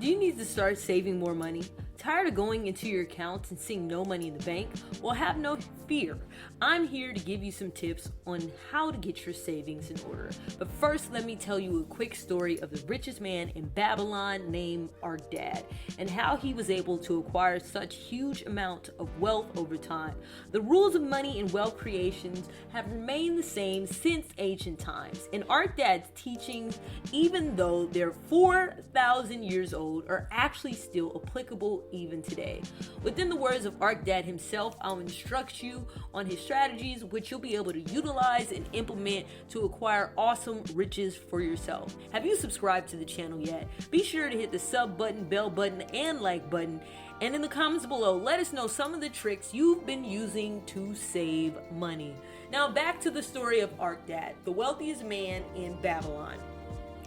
Do you need to start saving more money? Tired of going into your accounts and seeing no money in the bank? Well, have no fear. I'm here to give you some tips on how to get your savings in order. But first, let me tell you a quick story of the richest man in Babylon named our dad and how he was able to acquire such huge amount of wealth over time. The rules of money and wealth creations have remained the same since ancient times, and our dad's teachings, even though they're 4,000 years old, are actually still applicable even today. Within the words of our dad himself, I'll instruct you on his strategies, which you'll be able to utilize and implement to acquire awesome riches for yourself. Have you subscribed to the channel yet? Be sure to hit the sub button, bell button, and like button. And in the comments below, let us know some of the tricks you've been using to save money. Now back to the story of our dad, the wealthiest man in Babylon.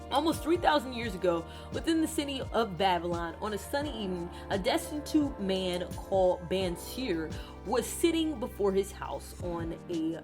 Almost 3,000 years ago, within the city of Babylon, on a sunny evening, a destitute man called Insure was sitting before his house on a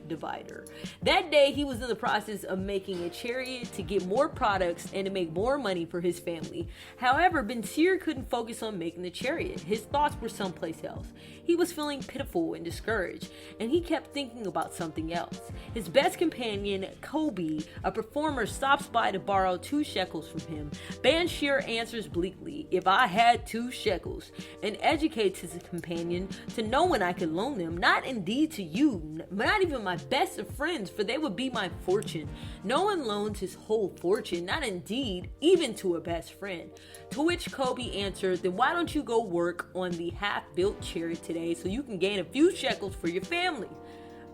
divider. That day, he was in the process of making a chariot to get more products and to make more money for his family. However, Insure couldn't focus on making the chariot. His thoughts were someplace else. He was feeling pitiful and discouraged, and he kept thinking about something else. His best companion, Kobe, a performer, stops by to borrow 2 shekels from him. Insure answers bleakly, "If I had 2 shekels," and educates his companion, "To no one I could loan them, not indeed to you, not even my best of friends, for they would be my fortune. No one loans his whole fortune, not indeed even to a best friend." To which Kobe answered, "Then why don't you go work on the half-built chariot today so you can gain a few shekels for your family?"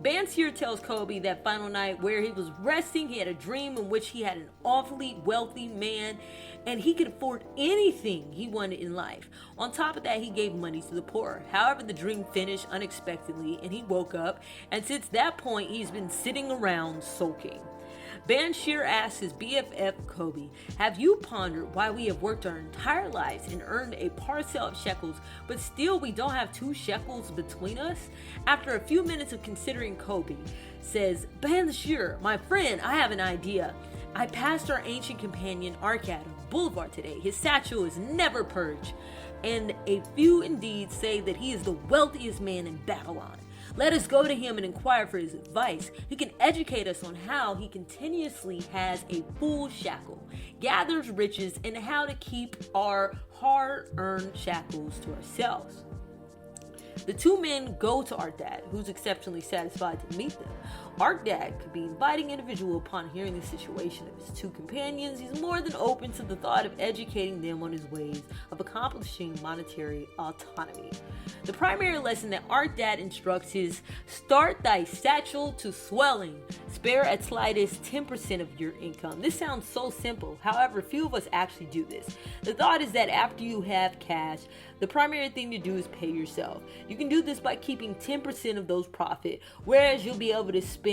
Insure tells Kobe that final night where he was resting, he had a dream in which he had an awfully wealthy man and he could afford anything he wanted in life. On top of that, he gave money to the poor. However, the dream finished unexpectedly and he woke up, and since that point, he's been sitting around sulking. Insure asks his BFF Kobe, "Have you pondered why we have worked our entire lives and earned a parcel of shekels, but still we don't have 2 shekels between us?" After a few minutes of considering, Kobe says, "Insure, my friend, I have an idea. I passed our ancient companion Arcad on Boulevard today. His satchel is never purged, and a few indeed say that he is the wealthiest man in Babylon. Let us go to him and inquire for his advice. He can educate us on how he continuously has a full shackle, gathers riches, and how to keep our hard-earned shackles to ourselves." The 2 men go to our dad, who's exceptionally satisfied to meet them. Our dad could be an inviting individual. Upon hearing the situation of his 2 companions, he's more than open to the thought of educating them on his ways of accomplishing monetary autonomy. The primary lesson that our dad instructs is, "Start thy satchel to swelling. Spare at slightest 10% of your income." This sounds so simple. However, few of us actually do this. The thought is that after you have cash, the primary thing to do is pay yourself. You can do this by keeping 10% of those profit, whereas you'll be able to spend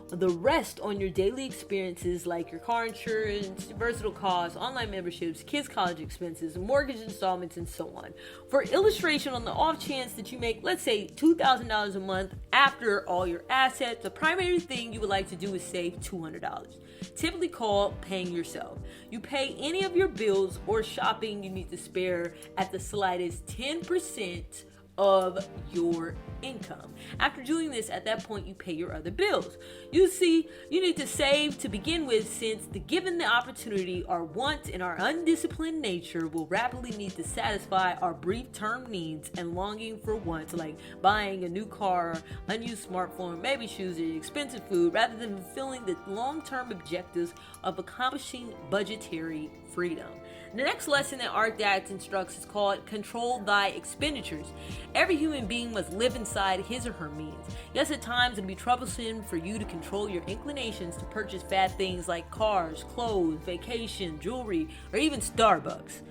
the rest on your daily experiences like your car insurance, versatile costs, online memberships, kids' college expenses, mortgage installments, and so on. For illustration, on the off chance that you make, let's say, $2,000 a month after all your assets, the primary thing you would like to do is save $200, typically called paying yourself. You pay any of your bills or shopping you need to spare at the slightest 10% of your income. After doing this, at that point, you pay your other bills. You see, you need to save to begin with, since given the opportunity, our wants and our undisciplined nature will rapidly need to satisfy our brief term needs and longing for wants like buying a new car, unused smartphone, baby shoes, or expensive food, rather than fulfilling the long-term objectives of accomplishing budgetary freedom. The next lesson that our dad instructs is called Control Thy Expenditures. Every human being must live inside his or her means. Yes, at times it'll be troublesome for you to control your inclinations to purchase bad things like cars, clothes, vacation, jewelry, or even Starbucks.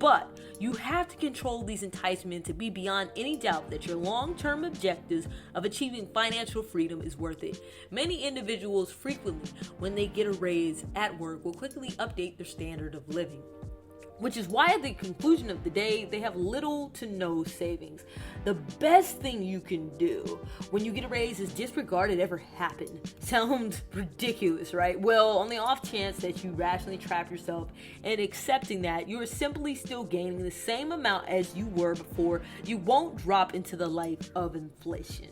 But you have to control these enticements to be beyond any doubt that your long-term objectives of achieving financial freedom is worth it. Many individuals frequently, when they get a raise at work, will quickly update their standard of living. which is why at the conclusion of the day, they have little to no savings. The best thing you can do when you get a raise is disregard it ever happened. Sounds ridiculous, right? Well, on the off chance that you rationally trap yourself in accepting that you are simply still gaining the same amount as you were before, you won't drop into the life of inflation.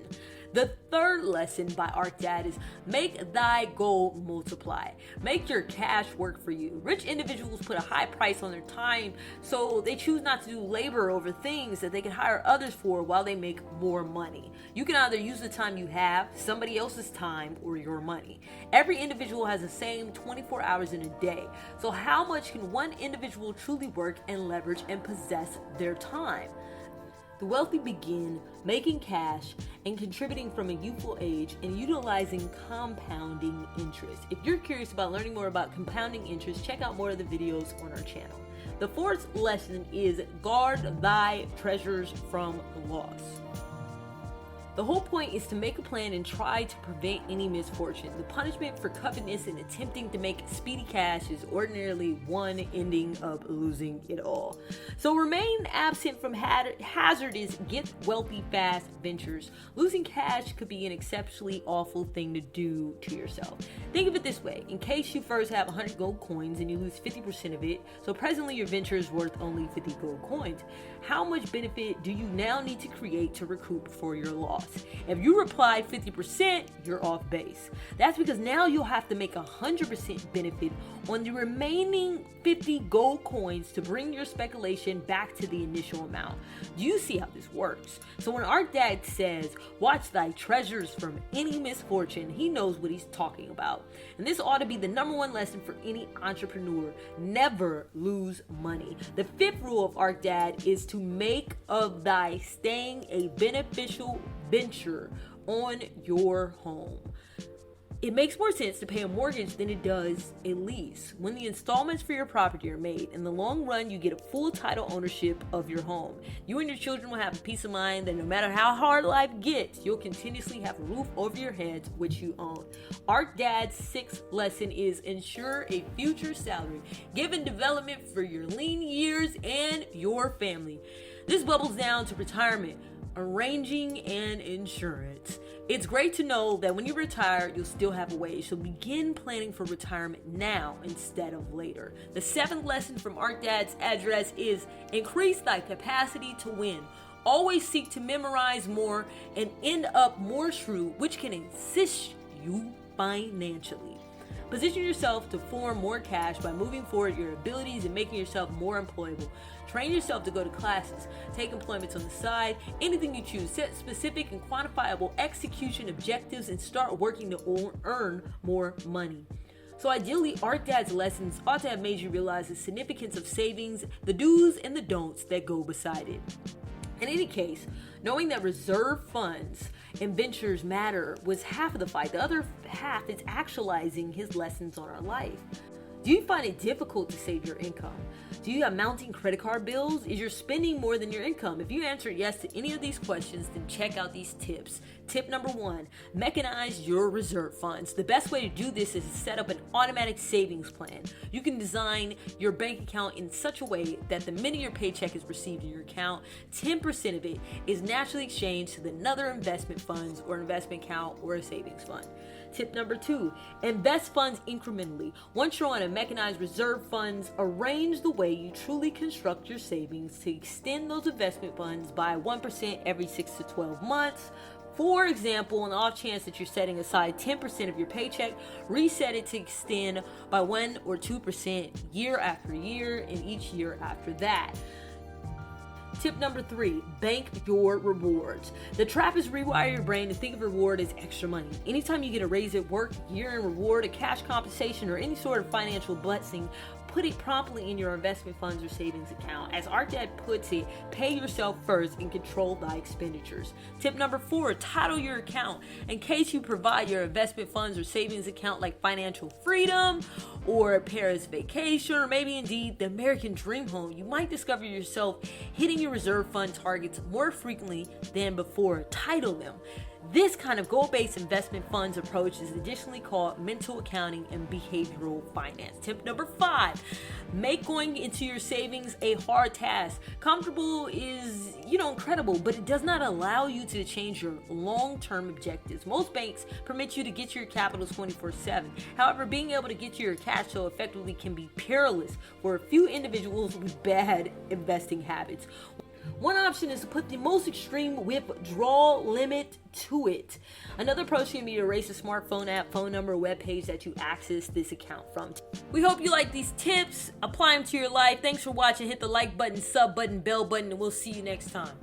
The third lesson by Arc Dad is make thy gold multiply. Make your cash work for you. Rich individuals put a high price on their time, so they choose not to do labor over things that they can hire others for while they make more money. You can either use the time you have, somebody else's time, or your money. Every individual has the same 24 hours in a day, so how much can one individual truly work and leverage and possess their time? The wealthy begin making cash and contributing from a youthful age and utilizing compounding interest. If you're curious about learning more about compounding interest, check out more of the videos on our channel. The fourth lesson is guard thy treasures from loss. The whole point is to make a plan and try to prevent any misfortune. The punishment for covetousness and attempting to make speedy cash is ordinarily one ending of losing it all. So remain absent from hazardous get wealthy fast ventures. Losing cash could be an exceptionally awful thing to do to yourself. Think of it this way. In case you first have 100 gold coins and you lose 50% of it, so presently your venture is worth only 50 gold coins. How much benefit do you now need to create to recoup for your loss? If you replied 50%, you're off base. That's because now you'll have to make 100% benefit on the remaining 50 gold coins to bring your speculation back to the initial amount. Do you see how this works? So when Arc Dad says, watch thy treasures from any misfortune, he knows what he's talking about. And this ought to be the number one lesson for any entrepreneur. Never lose money. The fifth rule of Arc Dad is to make of thy staying a beneficial venture on your home. It makes more sense to pay a mortgage than it does a lease. When the installments for your property are made, in the long run, you get a full title ownership of your home. You and your children will have a peace of mind that no matter how hard life gets, you'll continuously have a roof over your heads, which you own. Arc Dad's sixth lesson is ensure a future salary, given development for your lean years and your family. This bubbles down to retirement, arranging and insurance. It's great to know that when you retire, you'll still have a wage, so begin planning for retirement now instead of later. The seventh lesson from Arc Dad's address is increase thy capacity to win. Always seek to memorize more and end up more shrewd, which can assist you financially. Position yourself to form more cash by moving forward your abilities and making yourself more employable. Train yourself to go to classes, take employments on the side, anything you choose. Set specific and quantifiable execution objectives and start working to earn more money. So ideally, Arc Dad's lessons ought to have made you realize the significance of savings, the do's and the don'ts that go beside it. In any case, knowing that reserve funds and ventures matter was half of the fight. The other half is actualizing his lessons on our life. Do you find it difficult to save your income? Do you have mounting credit card bills? Is your spending more than your income? If you answered yes to any of these questions, then check out these tips. Tip number 1, mechanize your reserve funds. The best way to do this is to set up an automatic savings plan. You can design your bank account in such a way that the minute your paycheck is received in your account, 10% of it is naturally exchanged to another investment funds or investment account or a savings fund. Tip number 2, invest funds incrementally. Once you're on a mechanized reserve funds, arrange the way you truly construct your savings to extend those investment funds by 1% every 6 to 12 months. For example, on the off chance that you're setting aside 10% of your paycheck, reset it to extend by 1 or 2% year after year and each year after that. Tip number 3, bank your rewards. The trap is rewire your brain to think of reward as extra money. Anytime you get a raise at work, year-end reward, a cash compensation, or any sort of financial blessing, put it promptly in your investment funds or savings account. As Arc Dad puts it, pay yourself first and control thy expenditures. Tip number 4, title your account. In case you provide your investment funds or savings account like financial freedom or Paris vacation or maybe indeed the American dream home, you might discover yourself hitting your reserve fund targets more frequently than before. Title them. This kind of goal-based investment funds approach is additionally called mental accounting and behavioral finance. Tip number 5, make going into your savings a hard task. Comfortable is, incredible, but it does not allow you to change your long-term objectives. Most banks permit you to get to your capitals 24/7. However, being able to get to your cash flow effectively can be perilous for a few individuals with bad investing habits. One option is to put the most extreme withdrawal limit to it. Another approach can be to erase a smartphone app, phone number, web page that you access this account from. We hope you like these tips. Apply them to your life. Thanks for watching. Hit the like button, sub button, bell button, and we'll see you next time.